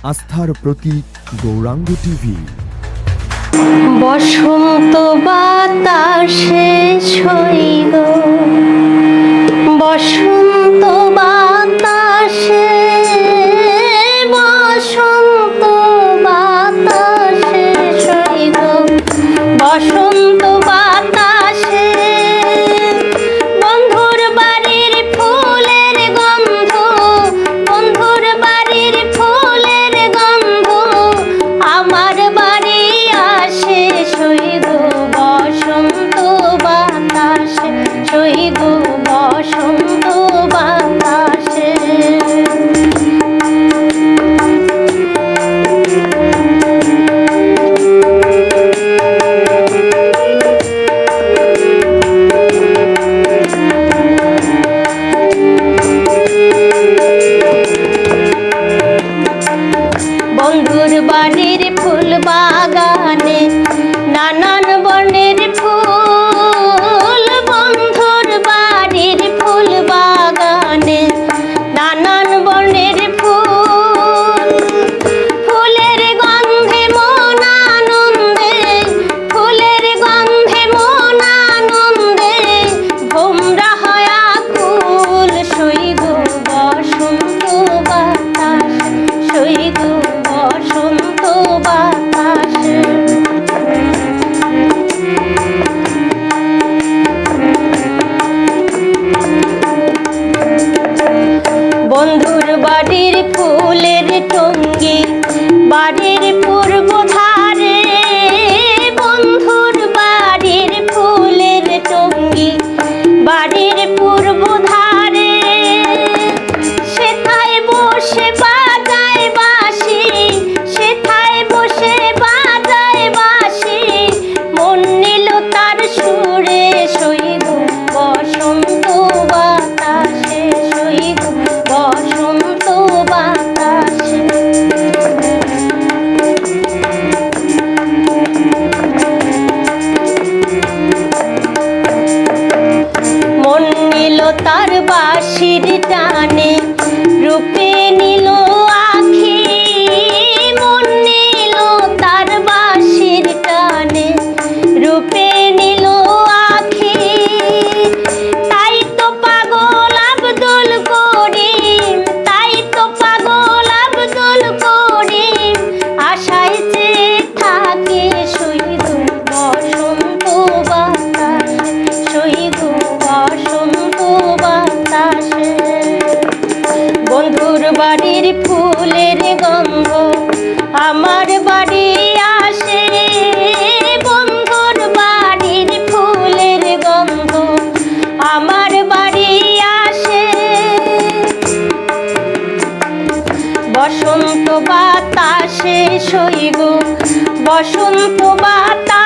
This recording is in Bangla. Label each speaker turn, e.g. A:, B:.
A: আস্থার প্রতীক গৌরাঙ্গ টিভি।
B: বসন্ত বাতাসে ছইল, বসন্ত বাতাসে, বসন্ত বাতাসে ছইল, বসন্ত বাতাসে বন্ধুর বাড়ির ফুলের গন্ধ, বন্ধুর বাড়ির ফুলের গন্ধ আমার বাড়ি আসে সইগ বসন্ত বাতাসে, সইগ বসন্ত বাতাসে। বন্ধুর বাড়ির ফুল বাগানে নানান বর্ণের ফুল, বন্ধুর বাড়ির ফুল বাগানে নানান বর্ণের ফুল, ফুলের গন্ধে মন আনন্দে, ফুলের গন্ধে মন আনন্দে ভোমরা হয় আকুল, সইগ বসন্ত বাতাস, সইগ বসন্ত বাতাসে। বন্ধুর বাড়ির ফুলের টঙ্গি বাড়ির পূর্ব ধারে, বন্ধুর বাড়ির ফুলের টঙ্গি বাড়ির পূর্ব ধারে, সেথায় বসে বাজায় বাঁশি, সেথায় বসে বাজায় বাঁশি মন নিল তার সুরে, সইগ বসন্ত বাতাসে, সইগ বসন্ত বাতাসে। মন নিল তার বাঁশির টানে, রূপে নিল আখি, মন নিল তার বাঁশির টানে, রূপে নিল আখি। তাই তো পাগল আব্দুল করিম, তাই তো পাগল আব্দুল করিম আশায় চেয়ে থাকে, সইগ বসন্ত বাতাসে, সইগ বসন্ত বাতাসে। বন্ধুর বাড়ির ফুলের গন্ধ আমার বাড়ি আসে, বন্ধুর বাড়ির ফুলের গন্ধ আমার বাড়ি আসে। বসন্ত বাতাসে সইগ বসন্ত বাতাসে।